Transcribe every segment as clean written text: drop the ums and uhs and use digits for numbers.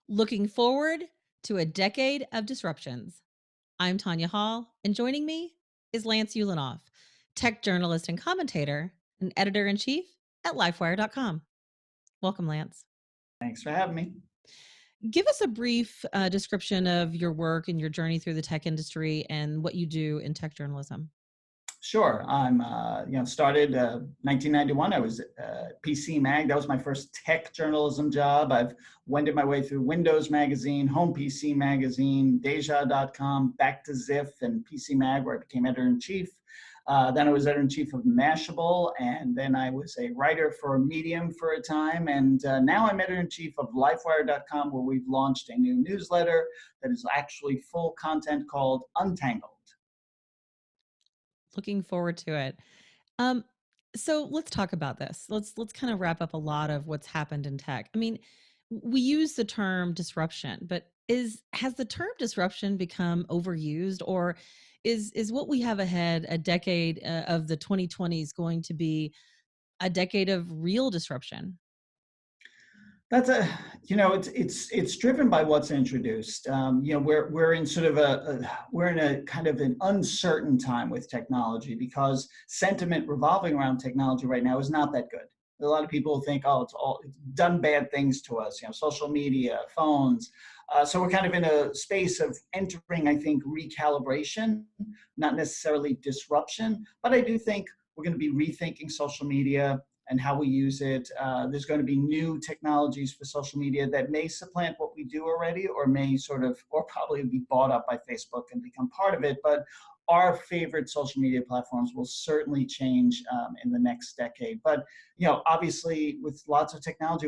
Looking forward to a decade of disruptions. I'm Tonya Hall, and joining me is Lance Ulanoff, tech journalist and commentator, and editor in chief at Lifewire.com. Welcome, Lance. Thanks for having me. Give us a brief description of your work and your journey through the tech industry and what you do in tech journalism. Sure. I'm, started 1991. I was PC Mag. That was my first tech journalism job. I've wended my way through Windows Magazine, Home PC Magazine, Deja.com, back to Ziff and PC Mag, where I became editor-in-chief. Then I was editor-in-chief of Mashable, and then I was a writer for Medium for a time. And now I'm editor-in-chief of Lifewire.com, where we've launched a new newsletter that is actually full content called Untangled. Looking forward to it. Um, so let's talk about this. Let's kind of wrap up a lot of what's happened in tech. I mean, we use the term disruption, but has the term disruption become overused, or is what we have ahead, a decade of the 2020s, going to be a decade of real disruption? That's a, it's driven by what's introduced. We're in sort of we're in a kind of an uncertain time with technology because sentiment revolving around technology right now is not that good. A lot of people think, oh, it's done bad things to us. Social media, phones. So we're kind of in a space of entering, I think, recalibration, not necessarily disruption. But I do think we're going to be rethinking social media and how we use it. There's going to be new technologies for social media that may supplant what we do already, or may or probably be bought up by Facebook and become part of it. But our favorite social media platforms will certainly change in the next decade. But obviously, with lots of technology,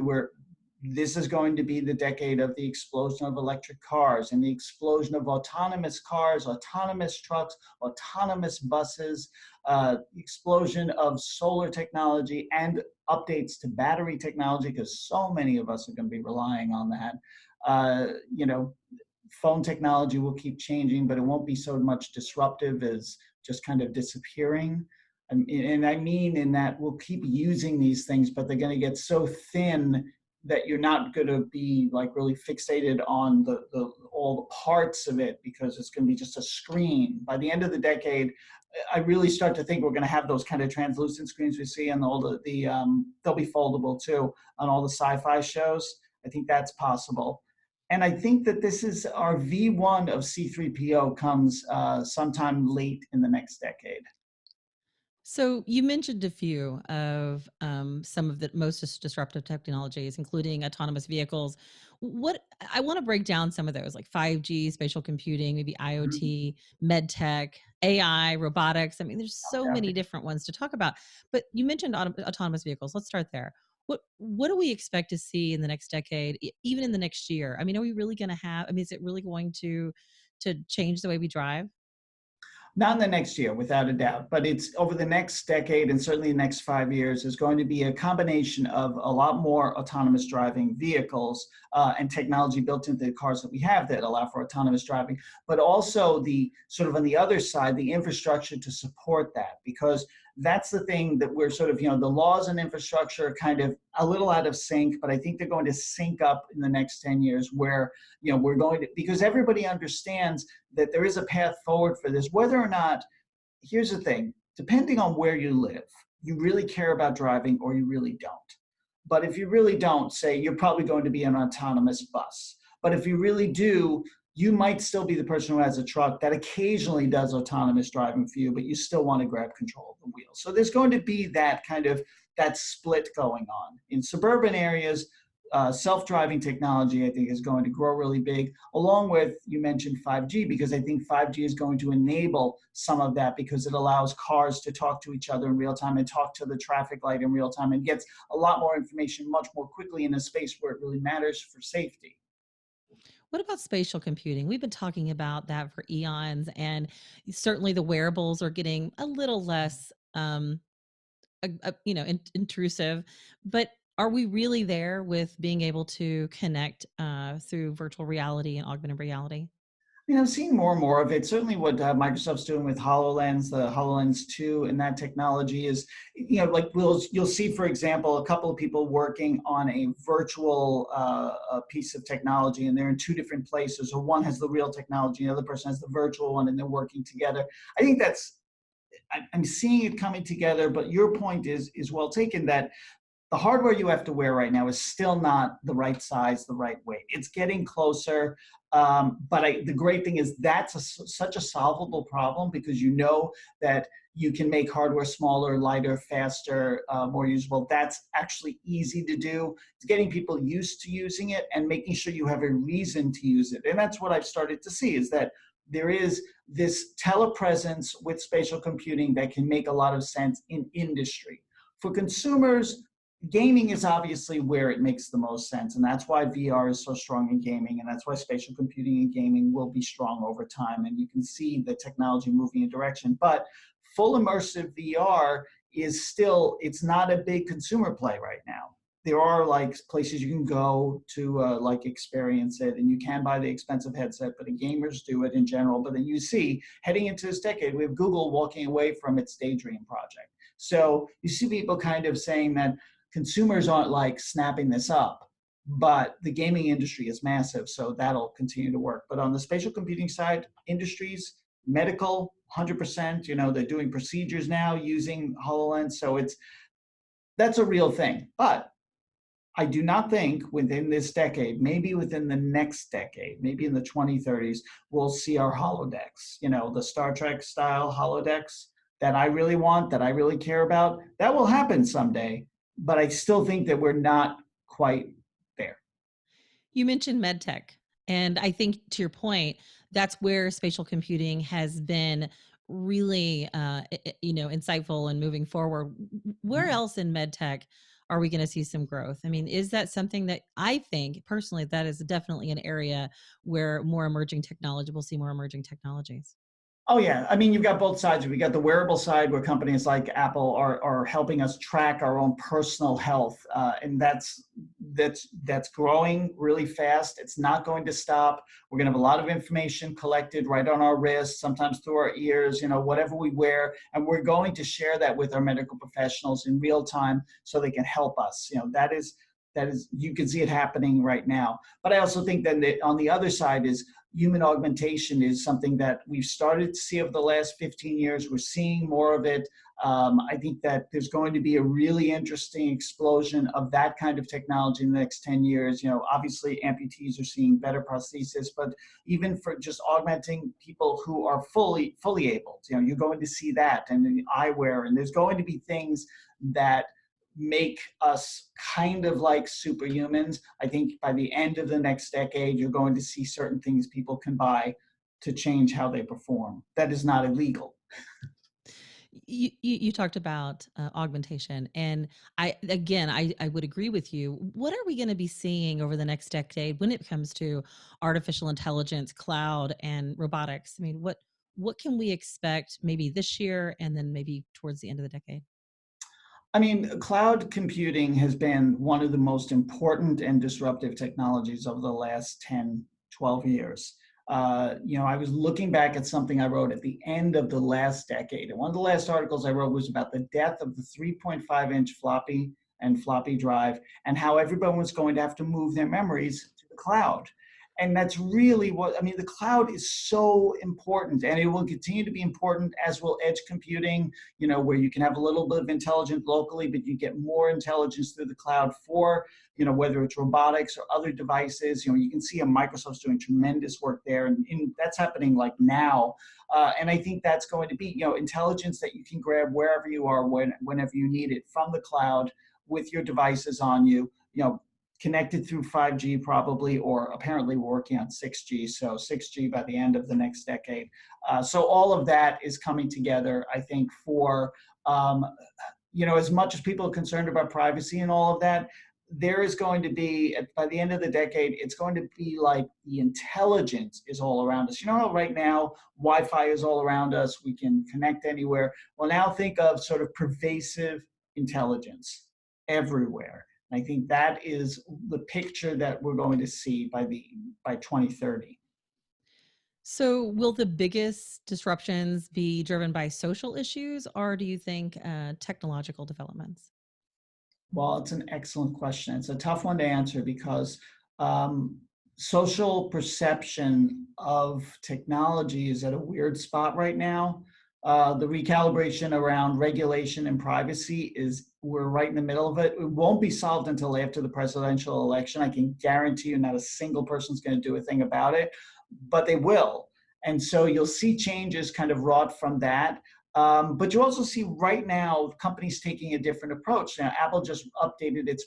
this is going to be the decade of the explosion of electric cars and the explosion of autonomous cars, autonomous trucks, autonomous buses, explosion of solar technology and updates to battery technology, because so many of us are going to be relying on that. Uh, you know, Phone technology will keep changing, but it won't be so much disruptive as just kind of disappearing. And I mean in that we'll keep using these things, but they're going to get so thin that you're not going to be like really fixated on the all the parts of it, because it's going to be just a screen. By the end of the decade, I really start to think we're going to have those kind of translucent screens we see on all they'll be foldable too on all the sci-fi shows. I think that's possible. And I think that this is our V1 of C3PO comes sometime late in the next decade. So you mentioned a few of some of the most disruptive technologies, including autonomous vehicles. What I want to break down some of those, like 5G, spatial computing, maybe Mhm. IoT, medtech, AI, robotics. I mean, there's so many Okay. different ones to talk about. But you mentioned autonomous vehicles. Let's start there. What do we expect to see in the next decade, even in the next year? I mean, are we really going to have? I mean, is it really going to change the way we drive? Not in the next year, without a doubt, but it's over the next decade and certainly the next 5 years is going to be a combination of a lot more autonomous driving vehicles and technology built into the cars that we have that allow for autonomous driving, but also the sort of on the other side, the infrastructure to support that, because that's the thing that we're sort of, the laws and infrastructure are kind of a little out of sync, but I think they're going to sync up in the next 10 years where, we're going to, because everybody understands that there is a path forward for this, whether or not, here's the thing, depending on where you live, you really care about driving or you really don't. But if you really don't, say you're probably going to be an autonomous bus. But if you really do, you might still be the person who has a truck that occasionally does autonomous driving for you, but you still want to grab control of the wheel. So there's going to be that kind of that split going on. In suburban areas, self-driving technology, I think, is going to grow really big, along with, you mentioned 5G, because I think 5G is going to enable some of that, because it allows cars to talk to each other in real time and talk to the traffic light in real time and gets a lot more information much more quickly in a space where it really matters for safety. What about spatial computing? We've been talking about that for eons, and certainly the wearables are getting a little less, intrusive. But are we really there with being able to connect through virtual reality and augmented reality? Seeing more and more of it. Certainly, what Microsoft's doing with HoloLens, the HoloLens 2, and that technology is, like you'll see, for example, a couple of people working on a virtual a piece of technology, and they're in two different places. So one has the real technology, the other person has the virtual one, and they're working together. I think I'm seeing it coming together. But your point is well taken, that the hardware you have to wear right now is still not the right size, the right weight. It's getting closer. But the great thing is that's such a solvable problem, because that you can make hardware smaller, lighter, faster, more usable. That's actually easy to do. It's getting people used to using it and making sure you have a reason to use it. And that's what I've started to see, is that there is this telepresence with spatial computing that can make a lot of sense in industry. For consumers, gaming is obviously where it makes the most sense, and that's why VR is so strong in gaming, and that's why spatial computing in gaming will be strong over time, and you can see the technology moving in direction. But full immersive VR it's not a big consumer play right now. There are like places you can go to like experience it, and you can buy the expensive headset, but the gamers do it in general. But then you see, heading into this decade, we have Google walking away from its Daydream project. So you see people kind of saying that consumers aren't like snapping this up, but the gaming industry is massive, so that'll continue to work. But on the spatial computing side, industries, medical, 100%, they're doing procedures now using HoloLens, so that's a real thing. But I do not think within this decade, maybe within the next decade, maybe in the 2030s, we'll see our holodecks, the Star Trek style holodecks that I really want, that I really care about. That will happen someday, but I still think that we're not quite there. You mentioned Medtech, and I think to your point, that's where spatial computing has been really, insightful and moving forward. Where Mhm. else in Medtech are we gonna see some growth? I mean, is that something that I think personally, that is definitely an area where more emerging technology we'll see more emerging technologies? Oh yeah, I mean you've got both sides. We got the wearable side where companies like Apple are helping us track our own personal health, and that's growing really fast. It's not going to stop. We're going to have a lot of information collected right on our wrists, sometimes through our ears, whatever we wear, and we're going to share that with our medical professionals in real time so they can help us. That is you can see it happening right now. But I also think that on the other side is human augmentation is something that we've started to see over the last 15 years. We're seeing more of it. I think that there's going to be a really interesting explosion of that kind of technology in the next 10 years. Obviously amputees are seeing better prosthesis, but even for just augmenting people who are fully able, you're going to see that, and the eyewear, and there's going to be things that make us kind of like superhumans. I think by the end of the next decade, you're going to see certain things people can buy to change how they perform. That is not illegal. You talked about augmentation, and I would agree with you. What are we going to be seeing over the next decade when it comes to artificial intelligence, cloud, and robotics? I mean, what can we expect maybe this year and then maybe towards the end of the decade? I mean, cloud computing has been one of the most important and disruptive technologies over the last 10, 12 years. I was looking back at something I wrote at the end of the last decade. And one of the last articles I wrote was about the death of the 3.5-inch floppy and floppy drive, and how everyone was going to have to move their memories to the cloud. And that's really the cloud is so important, and it will continue to be important, as will edge computing, where you can have a little bit of intelligence locally, but you get more intelligence through the cloud for, whether it's robotics or other devices. You can see Microsoft's doing tremendous work there, and that's happening like now. And I think that's going to be, intelligence that you can grab wherever you are, whenever you need it, from the cloud with your devices on you. Connected through 5G probably, or apparently we're working on 6G, so 6G by the end of the next decade. So all of that is coming together, I think, for, as much as people are concerned about privacy and all of that, there is going to be, by the end of the decade, it's going to be like the intelligence is all around us. You know how right now Wi-Fi is all around us, we can connect anywhere. Well, now think of sort of pervasive intelligence everywhere. I think that is the picture that we're going to see by 2030. So, will the biggest disruptions be driven by social issues, or do you think technological developments? Well, it's an excellent question. It's a tough one to answer because um, social perception of technology is at a weird spot right now. The recalibration around regulation and privacy is, we're right in the middle of it. It won't be solved until after the presidential election. I can guarantee you not a single person's going to do a thing about it, but they will. And so you'll see changes kind of wrought from that. But you also see right now companies taking a different approach. Now, Apple just updated its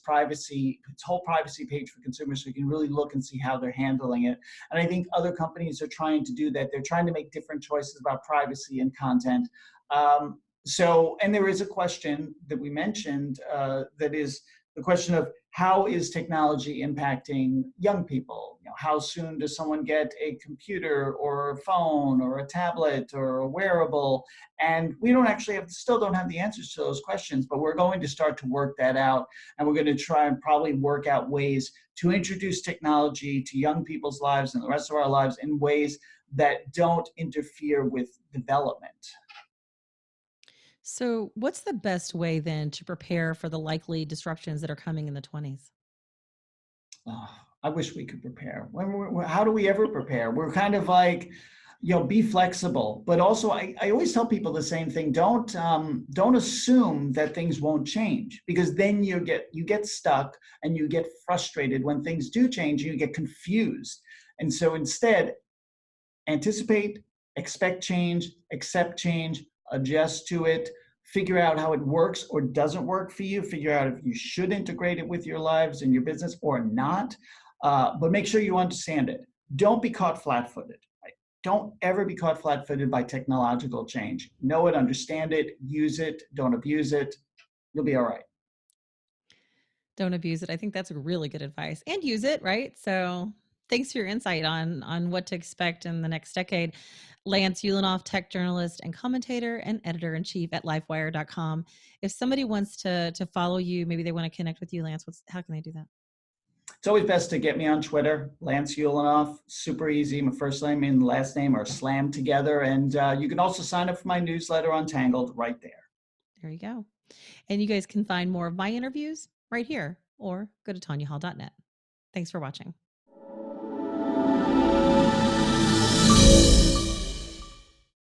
whole privacy page for consumers, so you can really look and see how they're handling it. And I think other companies are trying to do that. They're trying to make different choices about privacy and content. And there is a question that we mentioned that is the question of how is technology impacting young people? How soon does someone get a computer or a phone or a tablet or a wearable? And we don't actually have, still don't have the answers to those questions, but we're going to start to work that out. And we're going to try and probably work out ways to introduce technology to young people's lives and the rest of our lives in ways that don't interfere with development. So, what's the best way then to prepare for the likely disruptions that are coming in the 20s? Oh, I wish we could prepare. How do we ever prepare? We're kind of like, be flexible. But also, I always tell people the same thing. Don't assume that things won't change, because then you get stuck and you get frustrated when things do change. You get confused, and so instead, anticipate, expect change, accept change, adjust to it, figure out how it works or doesn't work for you, figure out if you should integrate it with your lives and your business or not. But make sure you understand it. Don't be caught flat footed. Right? Don't ever be caught flat footed by technological change. Know it, understand it, use it, don't abuse it. You'll be all right. Don't abuse it. I think that's really good advice, and use it, right? So, thanks for your insight on what to expect in the next decade. Lance Ulanoff, tech journalist and commentator and editor in chief at lifewire.com. If somebody wants to follow you, maybe they want to connect with you, Lance, how can they do that? It's always best to get me on Twitter, Lance Ulanoff. Super easy. My first name and last name are slammed together. And you can also sign up for my newsletter on Tangled right there. There you go. And you guys can find more of my interviews right here or go to tonyahall.net. Thanks for watching.